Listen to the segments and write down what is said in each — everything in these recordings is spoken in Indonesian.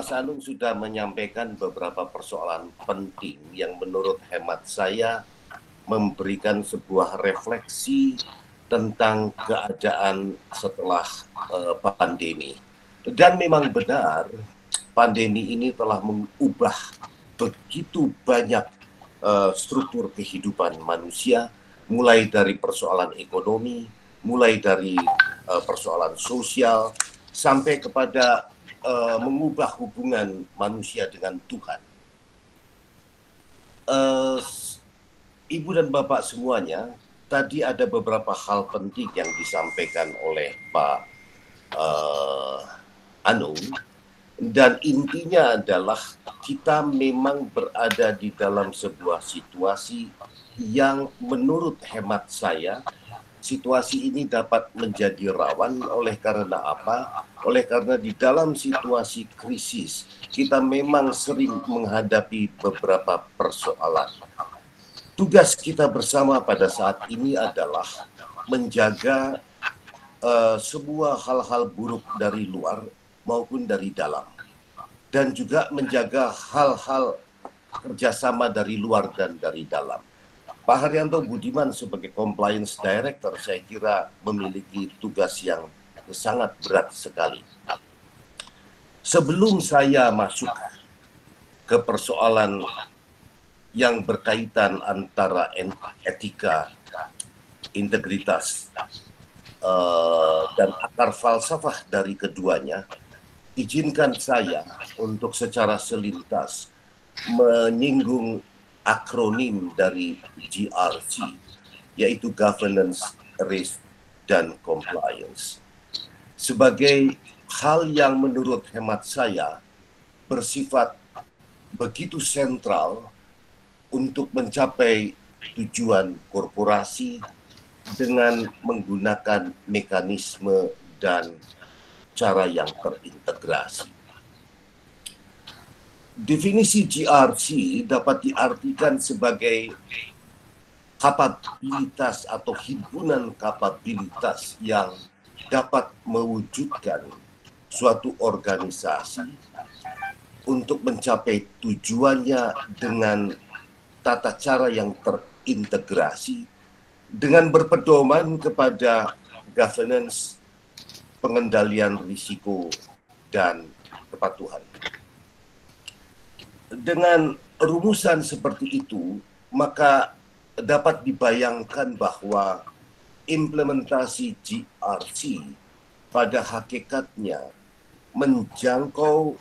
Mas Anung sudah menyampaikan beberapa persoalan penting yang menurut hemat saya memberikan sebuah refleksi tentang keadaan setelah pandemi. Dan memang benar, pandemi ini telah mengubah begitu banyak struktur kehidupan manusia, mulai dari persoalan ekonomi, mulai dari persoalan sosial, sampai kepada mengubah hubungan manusia dengan Tuhan. Ibu dan Bapak semuanya, tadi ada beberapa hal penting yang disampaikan oleh Pak Anung, dan intinya adalah kita memang berada di dalam sebuah situasi yang menurut hemat saya, situasi ini dapat menjadi rawan. Oleh karena apa? Oleh karena di dalam situasi krisis, kita memang sering menghadapi beberapa persoalan. Tugas kita bersama pada saat ini adalah menjaga semua hal-hal buruk dari luar maupun dari dalam, dan juga menjaga hal-hal kerjasama dari luar dan dari dalam. Pak Haryanto Budiman sebagai Compliance Director saya kira memiliki tugas yang sangat berat sekali. Sebelum saya masuk ke persoalan yang berkaitan antara etika, integritas, dan akar falsafah dari keduanya, izinkan saya untuk secara selintas menyinggung akronim dari GRC, yaitu Governance, Risk, dan Compliance. Sebagai hal yang menurut hemat saya bersifat begitu sentral untuk mencapai tujuan korporasi dengan menggunakan mekanisme dan cara yang terintegrasi. Definisi GRC dapat diartikan sebagai kapabilitas atau himpunan kapabilitas yang dapat mewujudkan suatu organisasi untuk mencapai tujuannya dengan tata cara yang terintegrasi dengan berpedoman kepada governance, pengendalian risiko, dan kepatuhan. Dengan rumusan seperti itu, maka dapat dibayangkan bahwa implementasi GRC pada hakikatnya menjangkau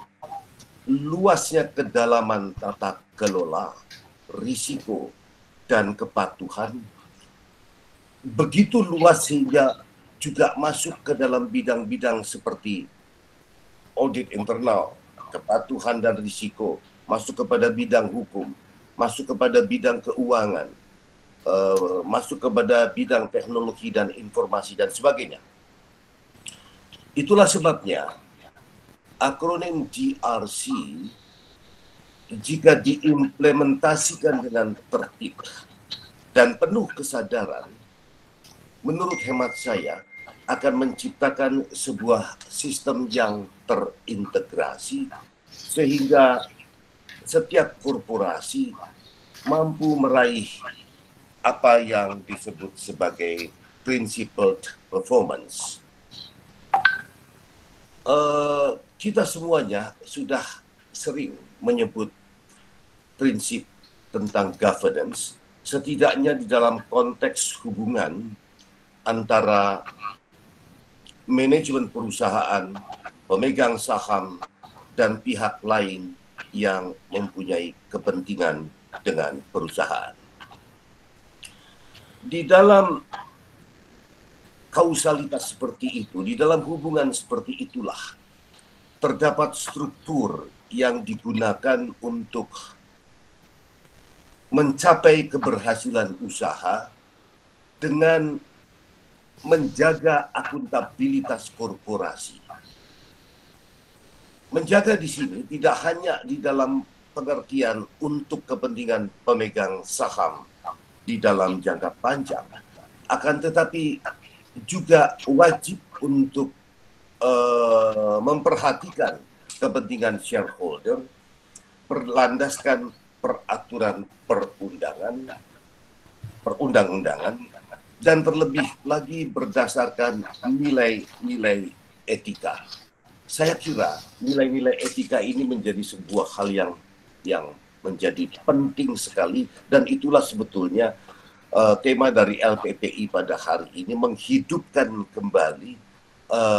luasnya kedalaman tata kelola, risiko, dan kepatuhan, begitu luas sehingga juga masuk ke dalam bidang-bidang seperti audit internal, kepatuhan dan risiko, masuk kepada bidang hukum, masuk kepada bidang keuangan, masuk kepada bidang teknologi dan informasi dan sebagainya. Itulah sebabnya akronim GRC jika diimplementasikan dengan tertib dan penuh kesadaran, menurut hemat saya akan menciptakan sebuah sistem yang terintegrasi sehingga setiap korporasi mampu meraih apa yang disebut sebagai principled performance. Kita semuanya sudah sering menyebut prinsip tentang governance, setidaknya di dalam konteks hubungan antara manajemen perusahaan, pemegang saham, dan pihak lain yang mempunyai kepentingan dengan perusahaan. Di dalam kausalitas seperti itu, di dalam hubungan seperti itulah terdapat struktur yang digunakan untuk mencapai keberhasilan usaha dengan menjaga akuntabilitas korporasi. Menjaga di sini tidak hanya di dalam pengertian untuk kepentingan pemegang saham di dalam jangka panjang, akan tetapi juga wajib untuk memperhatikan kepentingan shareholder, berlandaskan peraturan perundang-undangan, dan terlebih lagi berdasarkan nilai-nilai etika. Saya kira nilai-nilai etika ini menjadi sebuah hal yang menjadi penting sekali, dan itulah sebetulnya tema dari LPPI pada hari ini, menghidupkan kembali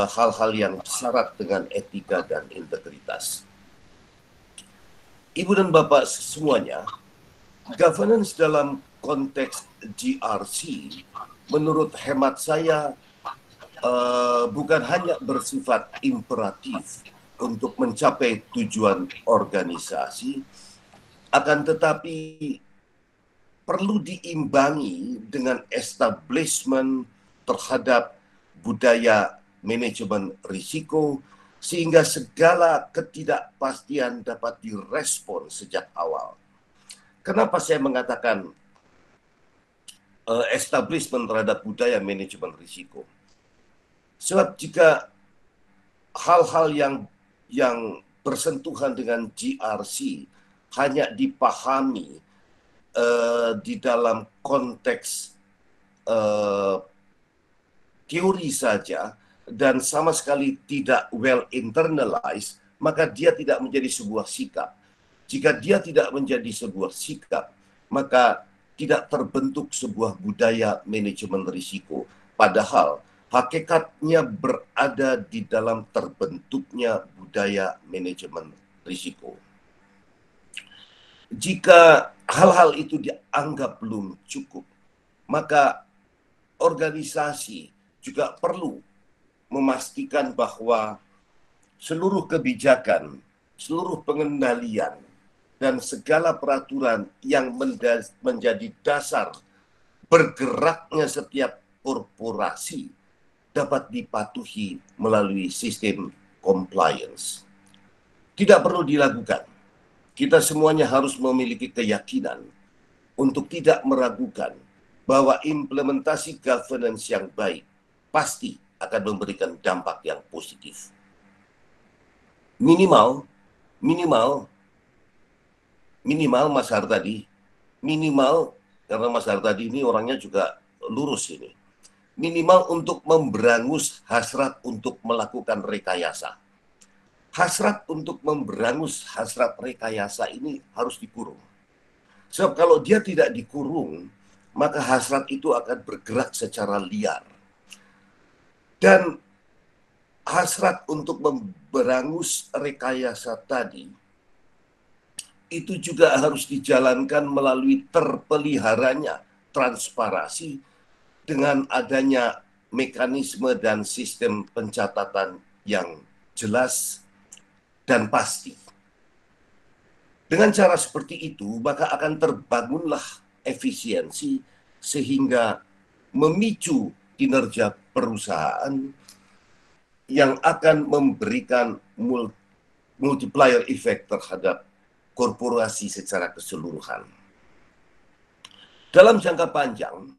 hal-hal yang syarat dengan etika dan integritas. Ibu dan Bapak semuanya, governance dalam konteks GRC menurut hemat saya bukan hanya bersifat imperatif untuk mencapai tujuan organisasi, akan tetapi perlu diimbangi dengan establishment terhadap budaya manajemen risiko, sehingga segala ketidakpastian dapat direspon sejak awal. Kenapa saya mengatakan establishment terhadap budaya manajemen risiko? Sebab jika hal-hal yang bersentuhan dengan GRC hanya dipahami di dalam konteks teori saja dan sama sekali tidak well internalized, maka dia tidak menjadi sebuah sikap. Jika dia tidak menjadi sebuah sikap, maka tidak terbentuk sebuah budaya manajemen risiko. Padahal hakikatnya berada di dalam terbentuknya budaya manajemen risiko. Jika hal-hal itu dianggap belum cukup, maka organisasi juga perlu memastikan bahwa seluruh kebijakan, seluruh pengendalian, dan segala peraturan yang menjadi dasar bergeraknya setiap korporasi dapat dipatuhi melalui sistem compliance. Tidak perlu dilakukan. Kita semuanya harus memiliki keyakinan untuk tidak meragukan bahwa implementasi governance yang baik pasti akan memberikan dampak yang positif. Minimal Mas Hardadi, karena Mas Hardadi ini orangnya juga lurus ini. Minimal untuk memberangus hasrat untuk melakukan rekayasa. Hasrat untuk memberangus hasrat rekayasa ini harus dikurung. Sebab kalau dia tidak dikurung, maka hasrat itu akan bergerak secara liar. Dan hasrat untuk memberangus rekayasa tadi, itu juga harus dijalankan melalui terpeliharanya transparansi dengan adanya mekanisme dan sistem pencatatan yang jelas dan pasti. Dengan cara seperti itu, maka akan terbangunlah efisiensi sehingga memicu kinerja perusahaan yang akan memberikan multiplier effect terhadap korporasi secara keseluruhan. Dalam jangka panjang,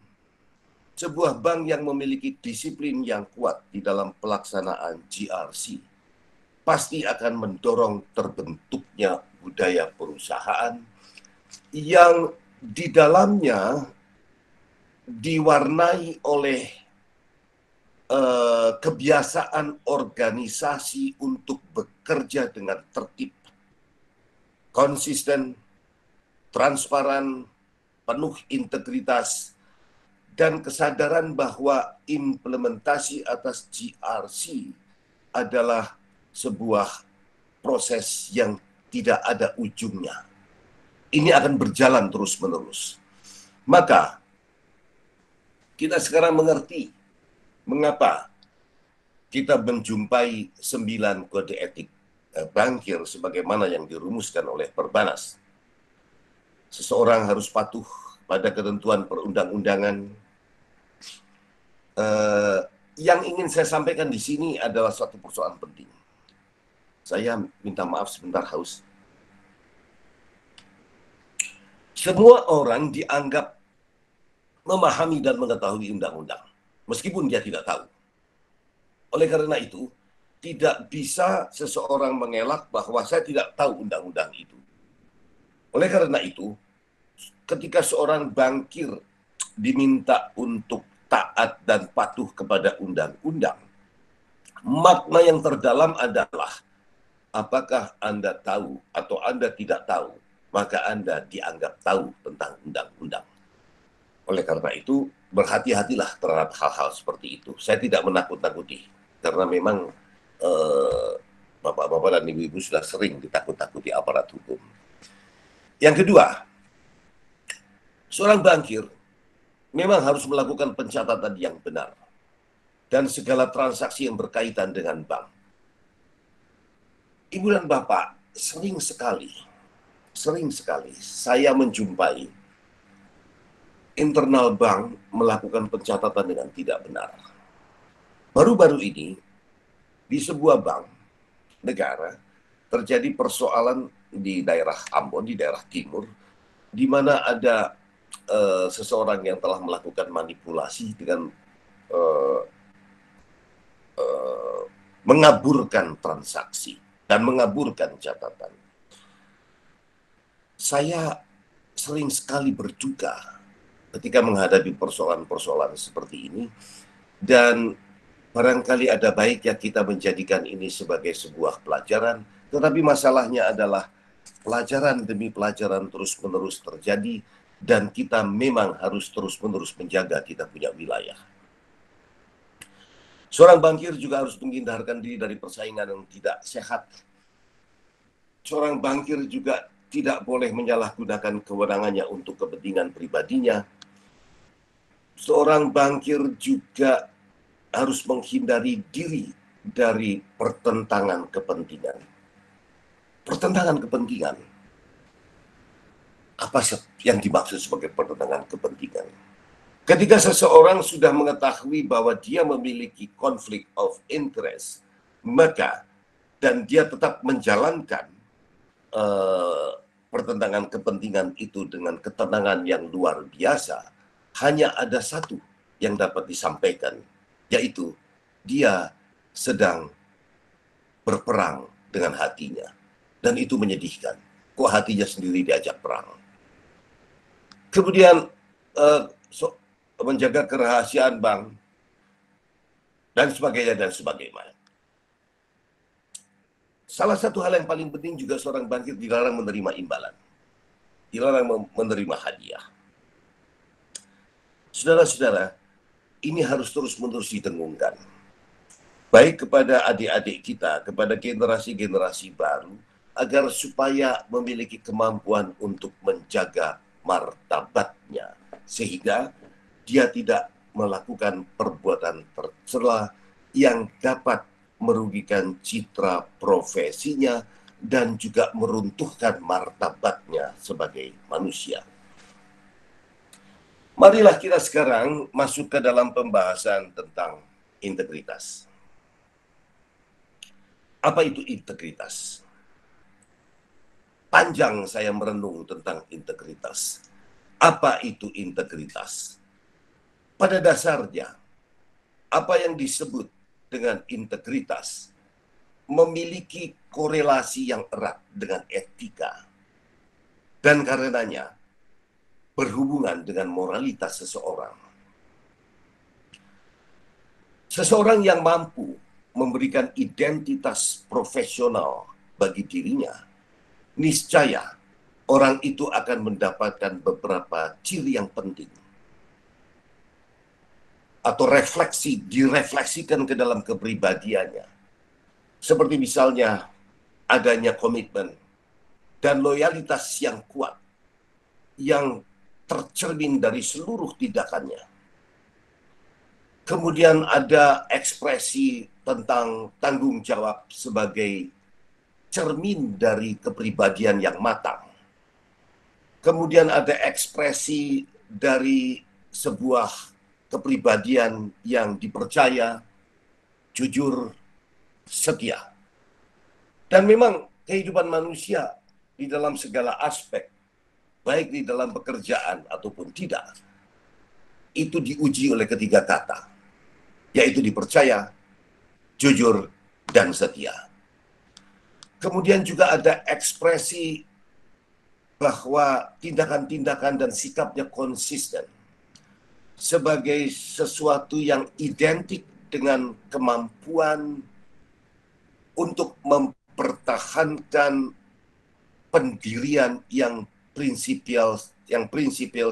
sebuah bank yang memiliki disiplin yang kuat di dalam pelaksanaan GRC pasti akan mendorong terbentuknya budaya perusahaan yang di dalamnya diwarnai oleh kebiasaan organisasi untuk bekerja dengan tertib, konsisten, transparan, penuh integritas, dan kesadaran bahwa implementasi atas GRC adalah sebuah proses yang tidak ada ujungnya. Ini akan berjalan terus-menerus. Maka, kita sekarang mengerti mengapa kita menjumpai 9 kode etik bankir sebagaimana yang dirumuskan oleh Perbanas. Seseorang harus patuh pada ketentuan perundang-undangan. Yang ingin saya sampaikan di sini adalah suatu persoalan penting. Saya minta maaf sebentar haus. Semua orang dianggap memahami dan mengetahui undang-undang, meskipun dia tidak tahu. Oleh karena itu, tidak bisa seseorang mengelak bahwa saya tidak tahu undang-undang itu. Oleh karena itu, ketika seorang bankir diminta untuk taat dan patuh kepada undang-undang, makna yang terdalam adalah apakah Anda tahu atau Anda tidak tahu, maka Anda dianggap tahu tentang undang-undang. Oleh karena itu, berhati-hatilah terhadap hal-hal seperti itu. Saya tidak menakut-nakuti, karena memang bapak-bapak dan ibu-ibu sudah sering ditakut-takuti aparat hukum. Yang kedua, seorang bankir memang harus melakukan pencatatan yang benar dan segala transaksi yang berkaitan dengan bank. Ibu dan bapak, sering sekali saya menjumpai internal bank melakukan pencatatan dengan tidak benar. Baru-baru ini, di sebuah bank negara, terjadi persoalan di daerah Ambon, di daerah timur, di mana ada seseorang yang telah melakukan manipulasi dengan mengaburkan transaksi dan mengaburkan catatan. Saya sering sekali berduka ketika menghadapi persoalan-persoalan seperti ini, dan barangkali ada baiknya kita menjadikan ini sebagai sebuah pelajaran, tetapi masalahnya adalah pelajaran demi pelajaran terus-menerus terjadi, dan kita memang harus terus-menerus menjaga kita punya wilayah. Seorang bankir juga harus menghindarkan diri dari persaingan yang tidak sehat. Seorang bankir juga tidak boleh menyalahgunakan kewenangannya untuk kepentingan pribadinya. Seorang bankir juga harus menghindari diri dari pertentangan kepentingan. Pertentangan kepentingan. Apa yang dimaksud sebagai pertentangan kepentingan? Ketika seseorang sudah mengetahui bahwa dia memiliki konflik of interest, maka dan dia tetap menjalankan pertentangan kepentingan itu dengan ketenangan yang luar biasa, hanya ada satu yang dapat disampaikan, yaitu dia sedang berperang dengan hatinya. Dan itu menyedihkan. Kok hatinya sendiri diajak perang? Kemudian menjaga kerahasiaan bank, dan sebagainya, dan sebagainya. Salah satu hal yang paling penting juga, seorang bankir dilarang menerima imbalan. Dilarang menerima hadiah. Saudara-saudara, ini harus terus-menerus didengungkan. Baik kepada adik-adik kita, kepada generasi-generasi baru, agar supaya memiliki kemampuan untuk menjaga martabatnya, sehingga dia tidak melakukan perbuatan tercela yang dapat merugikan citra profesinya dan juga meruntuhkan martabatnya sebagai manusia. Marilah kita sekarang masuk ke dalam pembahasan tentang integritas. Apa itu integritas? Panjang saya merenung tentang integritas. Apa itu integritas? Pada dasarnya, apa yang disebut dengan integritas memiliki korelasi yang erat dengan etika, dan karenanya berhubungan dengan moralitas seseorang. Seseorang yang mampu memberikan identitas profesional bagi dirinya, niscaya orang itu akan mendapatkan beberapa ciri yang penting, atau direfleksikan ke dalam kepribadiannya. Seperti misalnya adanya komitmen dan loyalitas yang kuat, yang tercermin dari seluruh tindakannya. Kemudian ada ekspresi tentang tanggung jawab sebagai cermin dari kepribadian yang matang. Kemudian ada ekspresi dari sebuah kepribadian yang dipercaya, jujur, setia. Dan memang kehidupan manusia di dalam segala aspek, baik di dalam pekerjaan ataupun tidak, itu diuji oleh ketiga kata, yaitu dipercaya, jujur, dan setia. Kemudian juga ada ekspresi bahwa tindakan-tindakan dan sikapnya konsisten sebagai sesuatu yang identik dengan kemampuan untuk mempertahankan pendirian yang prinsipil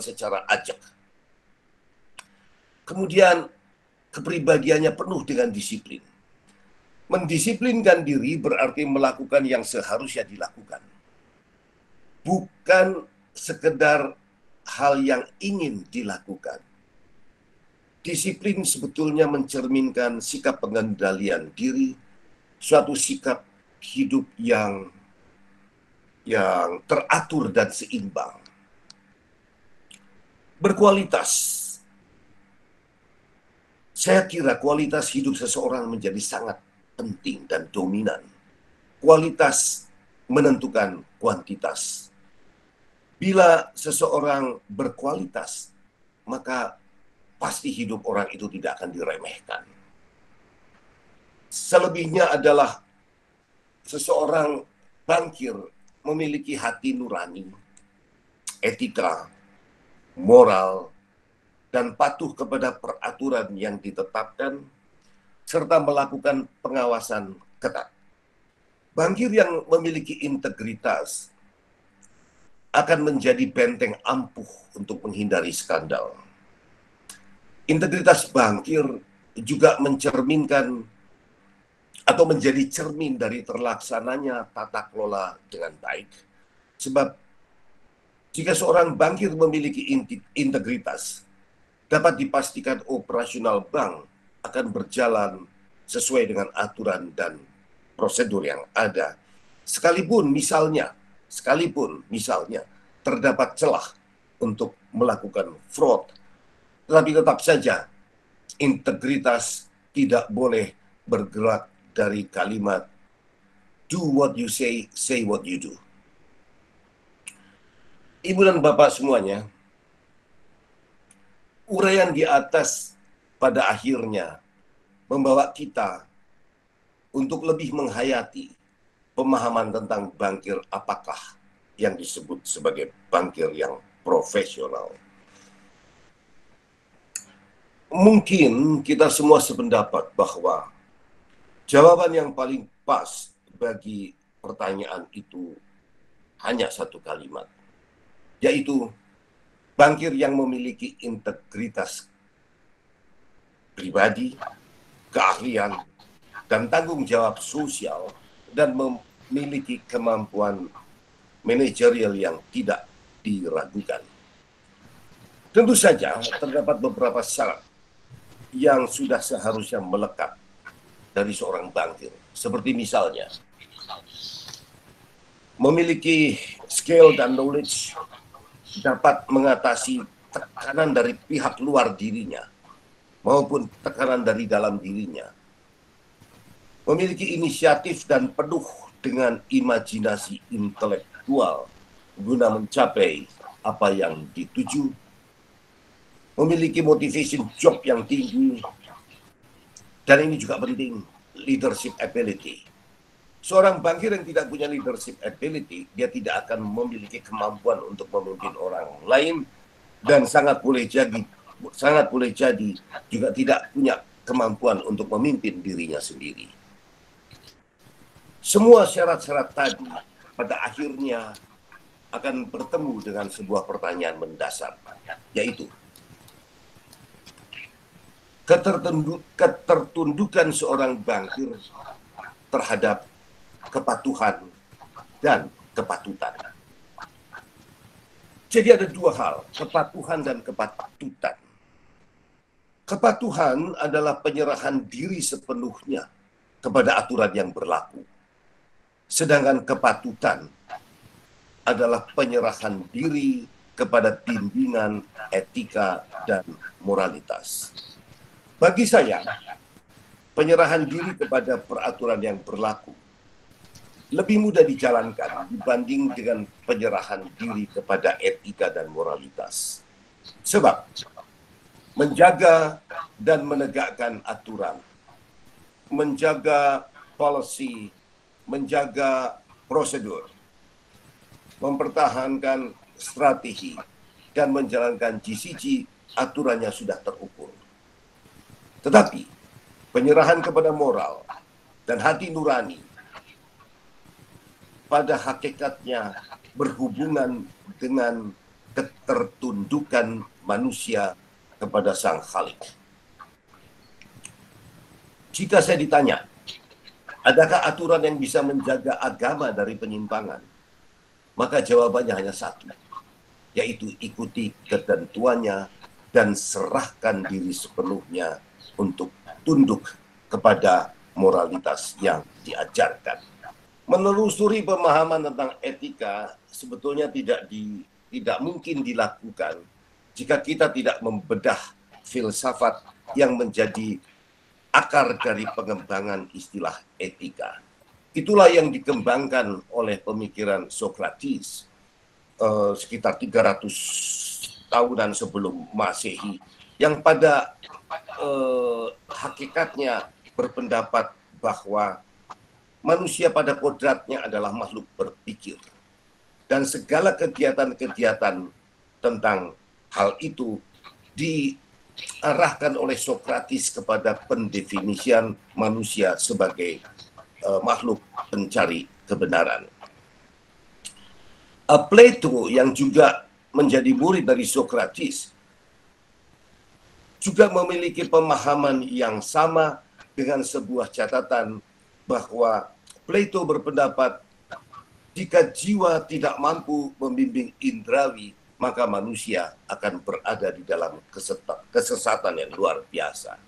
secara ajak. Kemudian kepribadiannya penuh dengan disiplin. Mendisiplinkan diri berarti melakukan yang seharusnya dilakukan. Bukan sekedar hal yang ingin dilakukan. Disiplin sebetulnya mencerminkan sikap pengendalian diri, suatu sikap hidup yang teratur dan seimbang. Berkualitas. Saya kira kualitas hidup seseorang menjadi sangat penting dan dominan. Kualitas menentukan kuantitas. Bila seseorang berkualitas, maka pasti hidup orang itu tidak akan diremehkan. Selebihnya adalah seseorang bangkir memiliki hati nurani, etika, moral, dan patuh kepada peraturan yang ditetapkan, serta melakukan pengawasan ketat. Bangkir yang memiliki integritas akan menjadi benteng ampuh untuk menghindari skandal. Integritas bangkir juga mencerminkan atau menjadi cermin dari terlaksananya tata kelola dengan baik. Sebab jika seorang bangkir memiliki integritas, dapat dipastikan operasional bank akan berjalan sesuai dengan aturan dan prosedur yang ada. Sekalipun misalnya terdapat celah untuk melakukan fraud, tetapi tetap saja integritas tidak boleh bergerak dari kalimat do what you say what you do. Ibu dan Bapak semuanya, uraian di atas pada akhirnya membawa kita untuk lebih menghayati pemahaman tentang bangkir apakah yang disebut sebagai bangkir yang profesional. Mungkin kita semua sependapat bahwa jawaban yang paling pas bagi pertanyaan itu hanya satu kalimat, yaitu bangkir yang memiliki integritas pribadi, keahlian, dan tanggung jawab sosial, dan memiliki kemampuan manajerial yang tidak diragukan. Tentu saja terdapat beberapa syarat yang sudah seharusnya melekat dari seorang bangkir, seperti misalnya memiliki skill dan knowledge dapat mengatasi tekanan dari pihak luar dirinya maupun tekanan dari dalam dirinya. Memiliki inisiatif dan penuh dengan imajinasi intelektual guna mencapai apa yang dituju. Memiliki motivation job yang tinggi. Dan ini juga penting, leadership ability. Seorang bangkir yang tidak punya leadership ability, dia tidak akan memiliki kemampuan untuk memimpin orang lain, dan sangat boleh jadi juga tidak punya kemampuan untuk memimpin dirinya sendiri. Semua syarat-syarat tadi pada akhirnya akan bertemu dengan sebuah pertanyaan mendasar, yaitu ketertundukan seorang bangkir terhadap kepatuhan dan kepatutan. Jadi ada dua hal, kepatuhan dan kepatutan. Kepatuhan adalah penyerahan diri sepenuhnya kepada aturan yang berlaku. Sedangkan kepatutan adalah penyerahan diri kepada bimbingan etika dan moralitas. Bagi saya, penyerahan diri kepada peraturan yang berlaku lebih mudah dijalankan dibanding dengan penyerahan diri kepada etika dan moralitas. Sebab menjaga dan menegakkan aturan, menjaga policy, menjaga prosedur, mempertahankan strategi, dan menjalankan GCG, aturannya sudah terukur. Tetapi penyerahan kepada moral dan hati nurani pada hakikatnya berhubungan dengan ketertundukan manusia kepada Sang Khalik. Jika saya ditanya, adakah aturan yang bisa menjaga agama dari penyimpangan? Maka jawabannya hanya satu, yaitu ikuti ketentuannya dan serahkan diri sepenuhnya untuk tunduk kepada moralitas yang diajarkan. Menelusuri pemahaman tentang etika sebetulnya tidak mungkin dilakukan jika kita tidak membedah filsafat yang menjadi akar dari pengembangan istilah etika. Itulah yang dikembangkan oleh pemikiran Sokrates sekitar 300 tahunan sebelum Masehi, yang pada hakikatnya berpendapat bahwa manusia pada kodratnya adalah makhluk berpikir, dan segala kegiatan-kegiatan tentang hal itu diarahkan oleh Sokrates kepada pendefinisian manusia sebagai makhluk pencari kebenaran. Plato yang juga menjadi murid dari Sokrates juga memiliki pemahaman yang sama, dengan sebuah catatan bahwa Plato berpendapat jika jiwa tidak mampu membimbing indrawi, maka manusia akan berada di dalam kesesatan yang luar biasa.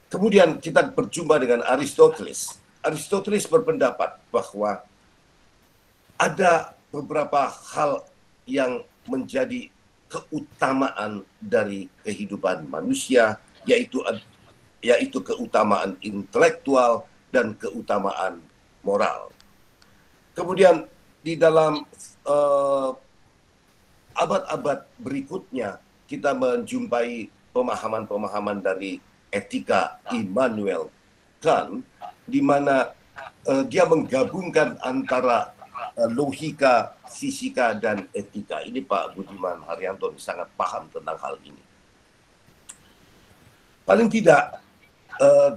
Kemudian kita berjumpa dengan Aristoteles. Aristoteles berpendapat bahwa ada beberapa hal yang menjadi keutamaan dari kehidupan manusia, yaitu keutamaan intelektual dan keutamaan moral. Kemudian di dalam abad-abad berikutnya kita menjumpai pemahaman-pemahaman dari etika Immanuel Kant, di mana dia menggabungkan antara logika, fisika, dan etika. Ini Pak Budiman Haryanto sangat paham tentang hal ini. Paling tidak,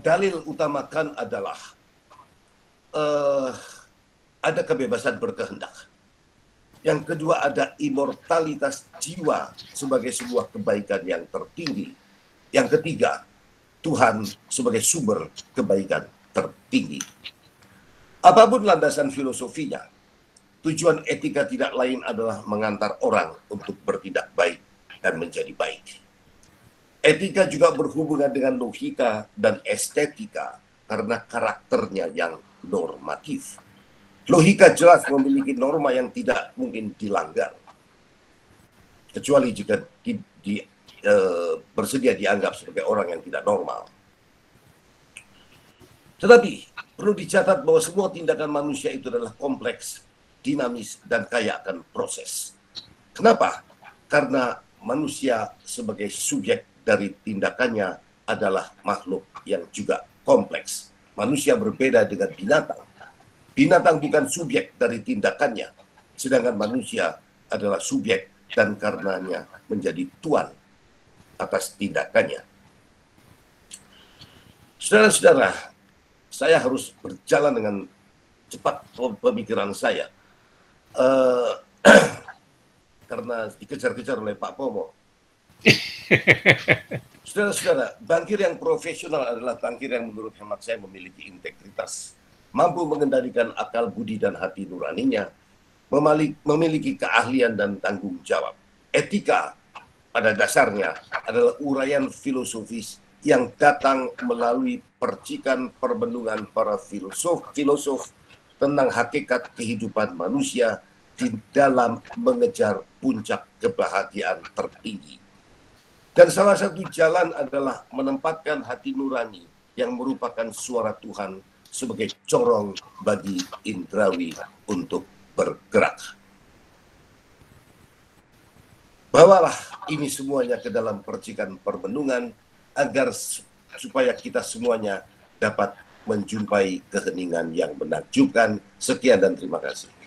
dalil utamakan adalah ada kebebasan berkehendak. Yang kedua, ada immortalitas jiwa sebagai sebuah kebaikan yang tertinggi. Yang ketiga, Tuhan sebagai sumber kebaikan tertinggi. Apapun landasan filosofinya, tujuan etika tidak lain adalah mengantar orang untuk bertindak baik dan menjadi baik. Etika juga berhubungan dengan logika dan estetika karena karakternya yang normatif. Logika jelas memiliki norma yang tidak mungkin dilanggar, kecuali jika bersedia dianggap sebagai orang yang tidak normal. Tetapi perlu dicatat bahwa semua tindakan manusia itu adalah kompleks, dinamis, dan kaya akan proses. Kenapa? Karena manusia sebagai subjek dari tindakannya adalah makhluk yang juga kompleks. Manusia berbeda dengan binatang. Binatang bukan subjek dari tindakannya, sedangkan manusia adalah subjek dan karenanya menjadi tuan atas tindakannya. Saudara-saudara, saya harus berjalan dengan cepat pemikiran saya karena dikejar-kejar oleh Pak Pomo. Saudara-saudara, bankir yang profesional adalah bankir yang menurut hemat saya memiliki integritas, mampu mengendalikan akal budi dan hati nuraninya, memiliki keahlian dan tanggung jawab. Etika pada dasarnya adalah uraian filosofis yang datang melalui percikan perbendungan para filosof tentang hakikat kehidupan manusia di dalam mengejar puncak kebahagiaan tertinggi. Dan salah satu jalan adalah menempatkan hati nurani yang merupakan suara Tuhan sebagai corong bagi indrawi untuk bergerak. Bawalah ini semuanya ke dalam percikan perbendungan agar supaya kita semuanya dapat menjumpai keheningan yang menakjubkan. Sekian dan terima kasih.